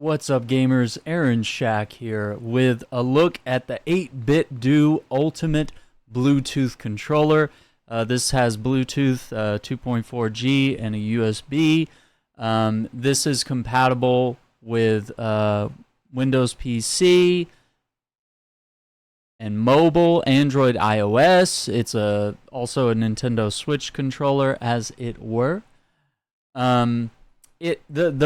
What's up, gamers? Aaron Shack here with a look at the 8Bitdo Ultimate Bluetooth controller. This has Bluetooth 2.4G and a USB. This is compatible with Windows PC and mobile, Android, iOS. It's also a Nintendo Switch controller, as it were. The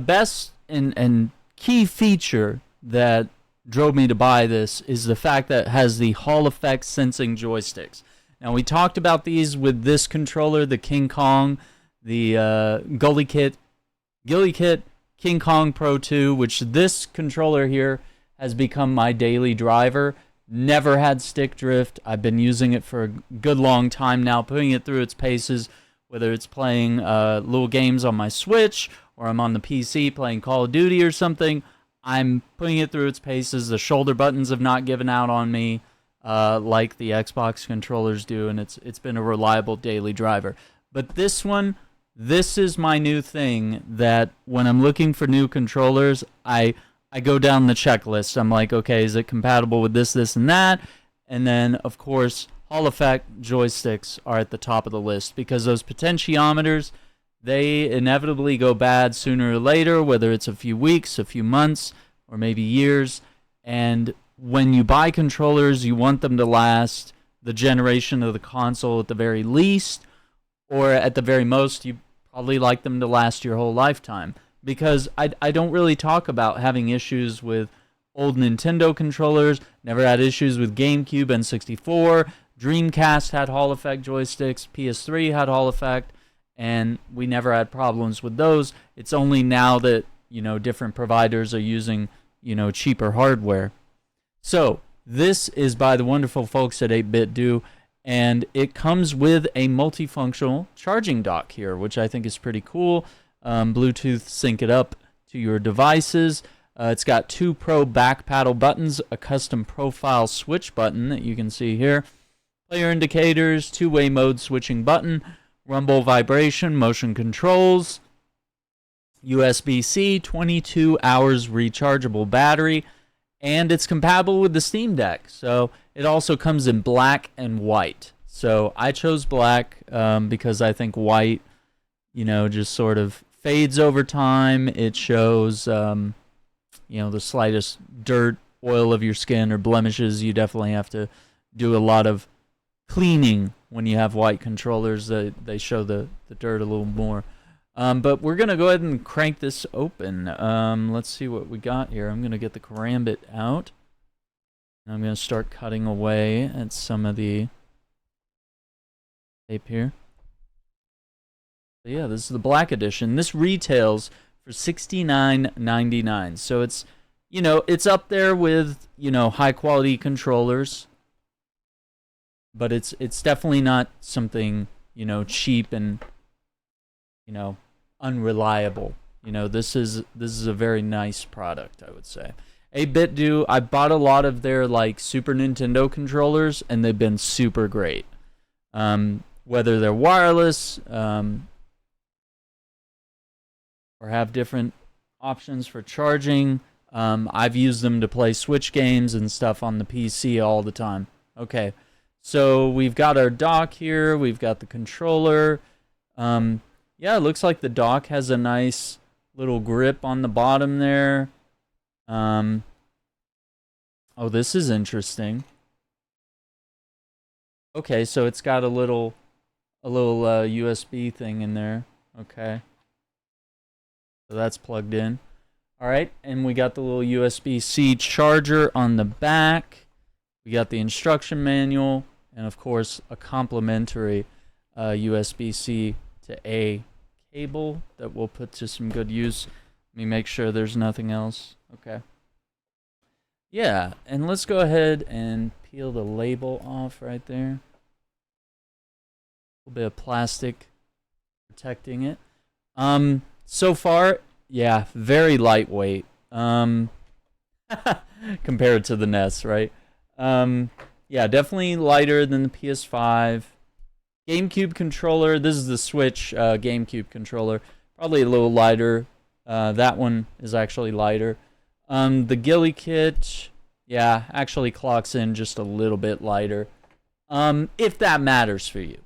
best and key feature that drove me to buy this is the fact that it has the Hall effect sensing joysticks. Now, we talked about these with this controller, the King Kong, the Gilly Kit King Kong Pro 2, which this controller here has become my daily driver. Never had stick drift. I've been using it for a good long time now, putting it through its paces, whether it's playing little games on my Switch or I'm on the PC playing Call of Duty or something. I'm putting it through its paces. The shoulder buttons have not given out on me like the Xbox controllers do, and it's been a reliable daily driver. But this one, this is my new thing that when I'm looking for new controllers, I go down the checklist. I'm like, okay, is it compatible with this, this, and that? And then, of course, Hall effect joysticks are at the top of the list because those potentiometers, they inevitably go bad sooner or later, whether it's a few weeks, a few months, or maybe years. And when you buy controllers, you want them to last the generation of the console at the very least, or at the very most, you probably like them to last your whole lifetime. Because I don't really talk about having issues with old Nintendo controllers, never had issues with GameCube, N64, Dreamcast had Hall effect joysticks, PS3 had Hall effect, and we never had problems with those. It's only now that, different providers are using, cheaper hardware. So, this is by the wonderful folks at 8Bitdo, and it comes with a multifunctional charging dock here, which I think is pretty cool. Bluetooth sync it up to your devices. It's got two Pro back paddle buttons, a custom profile switch button that you can see here, player indicators, two-way mode switching button, rumble vibration, motion controls, USB-C, 22 hours rechargeable battery, and it's compatible with the Steam Deck. So it also comes in black and white. So I chose black because I think white, just sort of fades over time. It shows, the slightest dirt, oil of your skin, or blemishes. You definitely have to do a lot of cleaning when you have white controllers. They show the dirt a little more. But we're going to go ahead and crank this open. Let's see what we got here. I'm going to get the karambit out. And I'm going to start cutting away at some of the tape here. So yeah, this is the black edition. This retails for $69.99. So it's, it's up there with, high quality controllers. But it's definitely not something, cheap and, unreliable. This is a very nice product, I would say. 8Bitdo, I bought a lot of their Super Nintendo controllers, and they've been super great. Whether they're wireless, or have different options for charging. I've used them to play Switch games and stuff on the PC all the time. Okay, so we've got our dock here. We've got the controller. Yeah, it looks like the dock has a nice little grip on the bottom there. Oh, this is interesting. Okay, so it's got a little USB thing in there. Okay. So that's plugged in. Alright, and we got the little USB-C charger on the back. We got the instruction manual, and of course, a complimentary USB-C to A cable that we'll put to some good use. Let me make sure there's nothing else. Okay. Yeah, and let's go ahead and peel the label off right there. A little bit of plastic protecting it. So far, yeah, very lightweight. Compared to the NES, right? Yeah, definitely lighter than the PS5. GameCube controller. This is the Switch GameCube controller. Probably a little lighter. That one is actually lighter. The ghillie kit, yeah, actually clocks in just a little bit lighter. If that matters for you.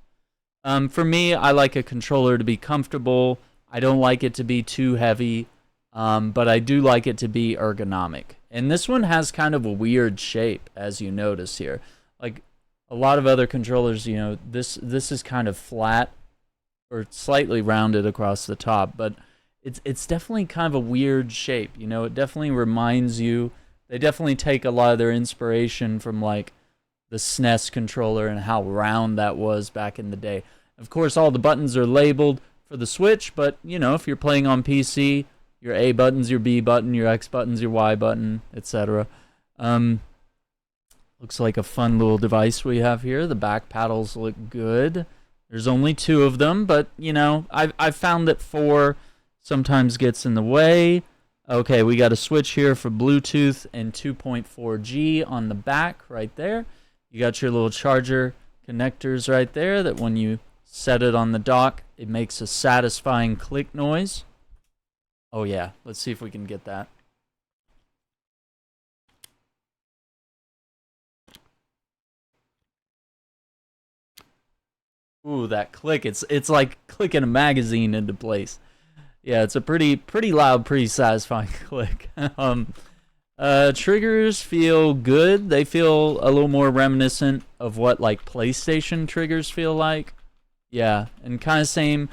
For me, I like a controller to be comfortable. I don't like it to be too heavy, but I do like it to be ergonomic. And this one has kind of a weird shape, as you notice here. Like a lot of other controllers, you know, this is kind of flat or slightly rounded across the top, but it's definitely kind of a weird shape. You know, it definitely reminds you. They definitely take a lot of their inspiration from like the SNES controller and how round that was back in the day. Of course, all the buttons are labeled for the Switch, but you know, if you're playing on PC, your A button's your B button, your X button's your Y button, etc. Looks like a fun little device we have here. The back paddles look good. There's only 2 of them, but you know, I've found that 4 sometimes gets in the way. Okay, we got a switch here for Bluetooth and 2.4G on the back right there. You got your little charger connectors right there that when you set it on the dock, it makes a satisfying click noise. Oh yeah, let's see if we can get that. Ooh, that click, it's like clicking a magazine into place. Yeah, it's a pretty loud, pretty satisfying click. Triggers feel good. They feel a little more reminiscent of what like PlayStation triggers feel like. Yeah, and kind of same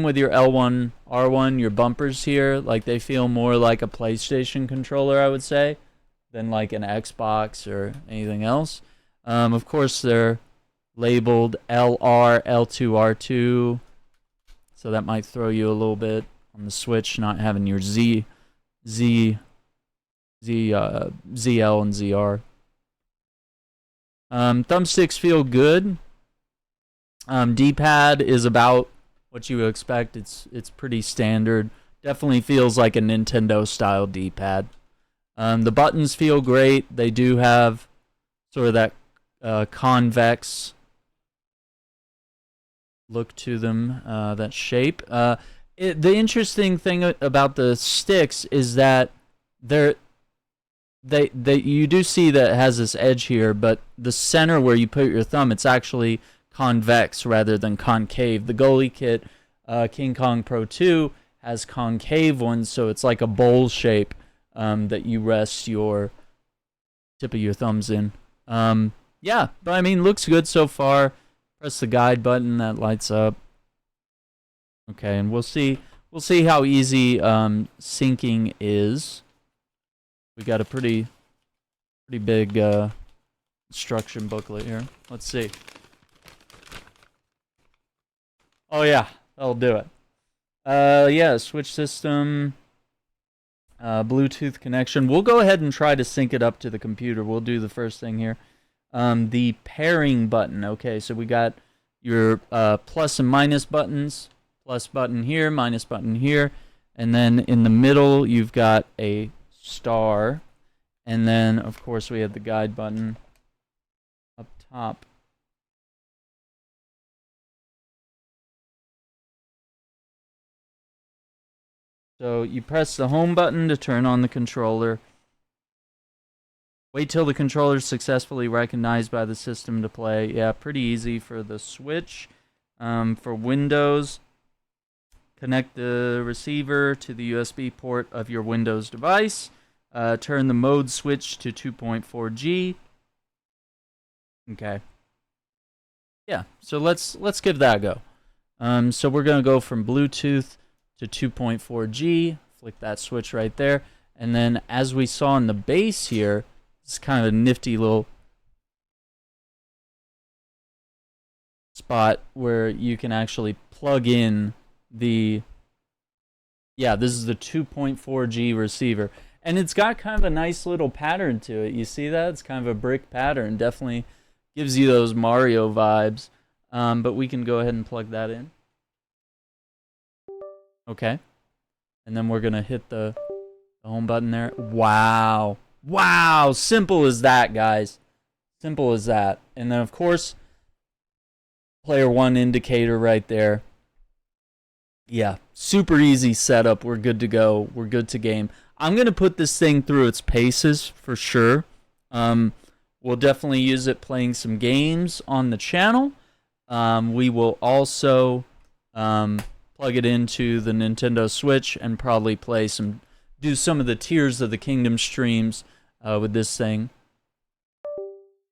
with your L1, R1, your bumpers here. Like they feel more like a PlayStation controller, I would say, than like an Xbox or anything else. Of course, they're labeled LR, L2, R2. So that might throw you a little bit on the Switch, not having your ZL and ZR. Thumbsticks feel good. D-pad is about what you would expect. It's pretty standard. Definitely feels like a Nintendo style D-pad. The buttons feel great. They do have sort of that convex look to them, that shape. The interesting thing about the sticks is that you do see that it has this edge here, but the center where you put your thumb, it's actually convex rather than concave. The Goalie Kit, King Kong Pro 2, has concave ones, so it's like a bowl shape that you rest your tip of your thumbs in. Yeah, but I mean, looks good so far. Press the guide button, that lights up. Okay, and we'll see how easy syncing is. We got a pretty big instruction booklet here. Let's see. Oh yeah, that'll do it. Yeah, switch system, Bluetooth connection. We'll go ahead and try to sync it up to the computer. We'll do the first thing here. The pairing button. Okay, so we got your plus and minus buttons. Plus button here, minus button here. And then in the middle, you've got a star. And then, of course, we have the guide button up top. So you press the home button to turn on the controller. Wait till the controller is successfully recognized by the system to play. Yeah, pretty easy for the Switch. For Windows, connect the receiver to the USB port of your Windows device. Turn the mode switch to 2.4G. Okay. Yeah, so let's give that a go. So we're going to go from Bluetooth to 2.4G. Flick that switch right there. And then as we saw in the base here, it's kind of a nifty little spot where you can actually plug in the, yeah, this is the 2.4G receiver. And it's got kind of a nice little pattern to it. You see that? It's kind of a brick pattern. Definitely gives you those Mario vibes. But we can go ahead and plug that in. Okay. And then we're going to hit the home button there. Wow. Wow. Simple as that, guys. Simple as that. And then, of course, player 1 indicator right there. Yeah. Super easy setup. We're good to go. We're good to game. I'm going to put this thing through its paces for sure. We'll definitely use it playing some games on the channel. We will also plug it into the Nintendo Switch and probably do some of the Tears of the Kingdom streams with this thing.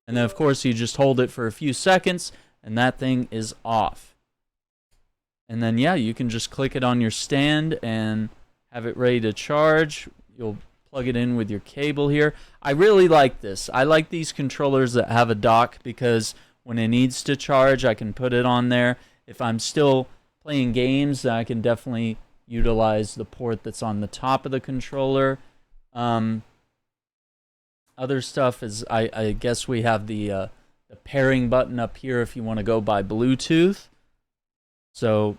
And then, of course, you just hold it for a few seconds, and that thing is off. And then, yeah, you can just click it on your stand and have it ready to charge. You'll plug it in with your cable here. I really like this. I like these controllers that have a dock because when it needs to charge, I can put it on there. If I'm still playing games, I can definitely utilize the port that's on the top of the controller. Other stuff is, I guess we have the pairing button up here if you want to go by Bluetooth. So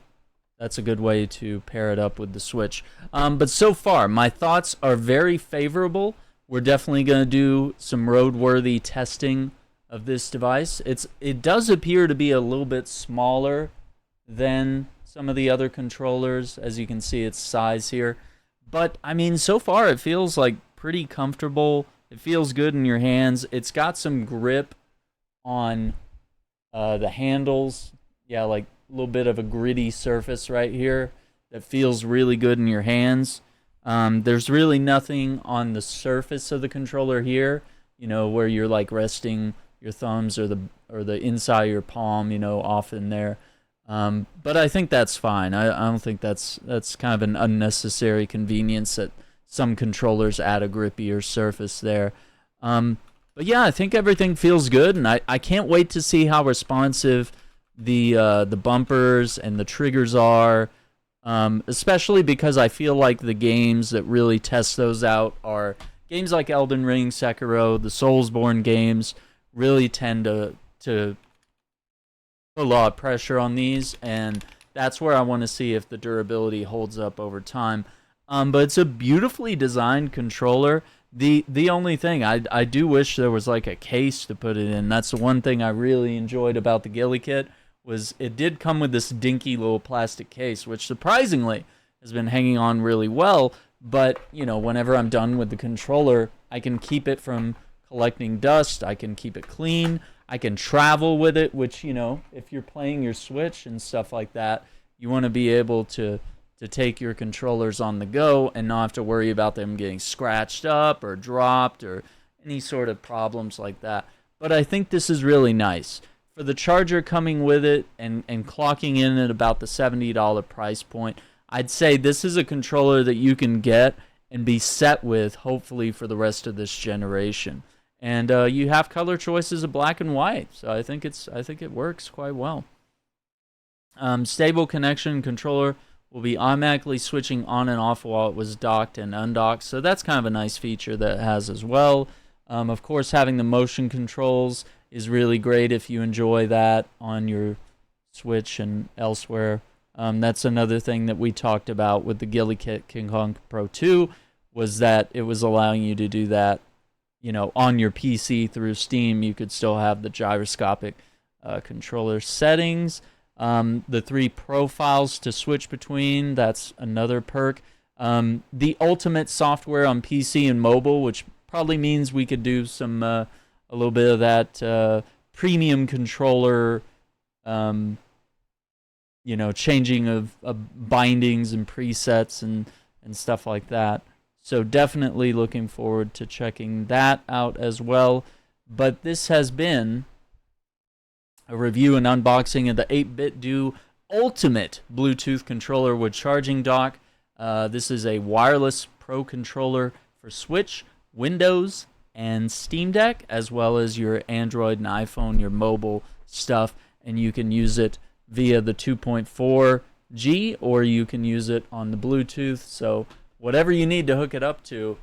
that's a good way to pair it up with the Switch. But so far, my thoughts are very favorable. We're definitely going to do some roadworthy testing of this device. It does appear to be a little bit smaller than some of the other controllers, as you can see its size here. But, I mean, so far it feels like pretty comfortable. It feels good in your hands. It's got some grip on the handles. Yeah, like a little bit of a gritty surface right here that feels really good in your hands. There's really nothing on the surface of the controller here, you know, where you're like resting your thumbs or the inside of your palm, you know, off in there. But I think that's fine. I don't think that's kind of an unnecessary convenience that some controllers add a grippier surface there. But yeah, I think everything feels good, and I can't wait to see how responsive the bumpers and the triggers are, especially because I feel like the games that really test those out are games like Elden Ring, Sekiro, the Soulsborne games really tend to put a lot of pressure on these, and that's where I want to see if the durability holds up over time. But it's a beautifully designed controller. The only thing, I do wish there was like a case to put it in. That's the one thing I really enjoyed about the Ghillie kit, was it did come with this dinky little plastic case, which surprisingly has been hanging on really well. But, you know, whenever I'm done with the controller, I can keep it from collecting dust. I can keep it clean. I can travel with it, which, you know, if you're playing your Switch and stuff like that, you want to be able to take your controllers on the go and not have to worry about them getting scratched up or dropped or any sort of problems like that. But I think this is really nice. For the charger coming with it and clocking in at about the $70 price point, I'd say this is a controller that you can get and be set with, hopefully, for the rest of this generation. And you have color choices of black and white, so I think it works quite well. Stable connection controller will be automatically switching on and off while it was docked and undocked, so that's kind of a nice feature that it has as well. Of course, having the motion controls is really great if you enjoy that on your Switch and elsewhere. That's another thing that we talked about with the Ghillie kit King Kong Pro 2, was that it was allowing you to do that, you know, on your PC through Steam. You could still have the gyroscopic controller settings. The 3 profiles to switch between, that's another perk. The ultimate software on PC and mobile, which probably means we could do some a little bit of that premium controller, you know, changing of bindings and presets and stuff like that. So definitely looking forward to checking that out as well. But this has been a review and unboxing of the 8Bitdo Ultimate Bluetooth controller with charging dock. This is a wireless Pro controller for Switch, Windows, and Steam Deck, as well as your Android and iPhone, your mobile stuff. And you can use it via the 2.4G, or you can use it on the Bluetooth. So whatever you need to hook it up to,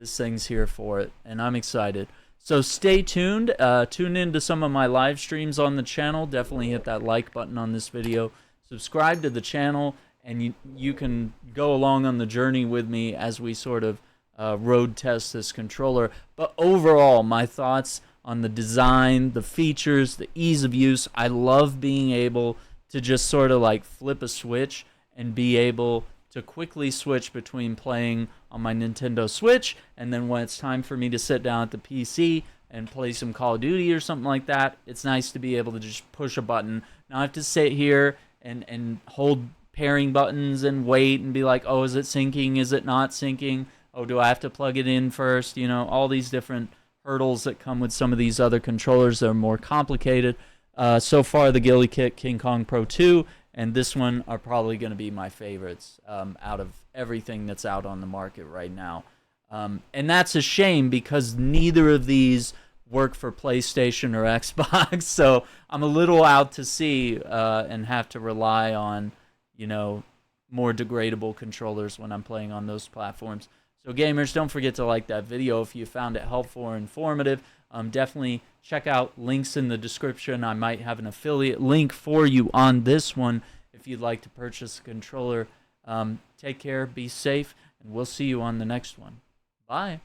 this thing's here for it, and I'm excited. So stay tuned. Tune in to some of my live streams on the channel. Definitely hit that like button on this video. Subscribe to the channel, and you can go along on the journey with me as we sort of road test this controller. But overall, my thoughts on the design, the features, the ease of use. I love being able to just sort of like flip a switch and be able to quickly switch between playing on my Nintendo Switch, and then when it's time for me to sit down at the PC and play some Call of Duty or something like that, it's nice to be able to just push a button, not have to sit here and hold pairing buttons and wait and be like, oh, is it syncing? Is it not syncing? Oh, do I have to plug it in first? You know, all these different hurdles that come with some of these other controllers that are more complicated. So far, the Ghillie Kit King Kong Pro 2 and this one are probably going to be my favorites out of everything that's out on the market right now. And that's a shame because neither of these work for PlayStation or Xbox, so I'm a little out to sea and have to rely on, you know, more degradable controllers when I'm playing on those platforms. So gamers, don't forget to like that video if you found it helpful or informative. Definitely check out links in the description. I might have an affiliate link for you on this one if you'd like to purchase a controller. Take care, be safe, and we'll see you on the next one. Bye.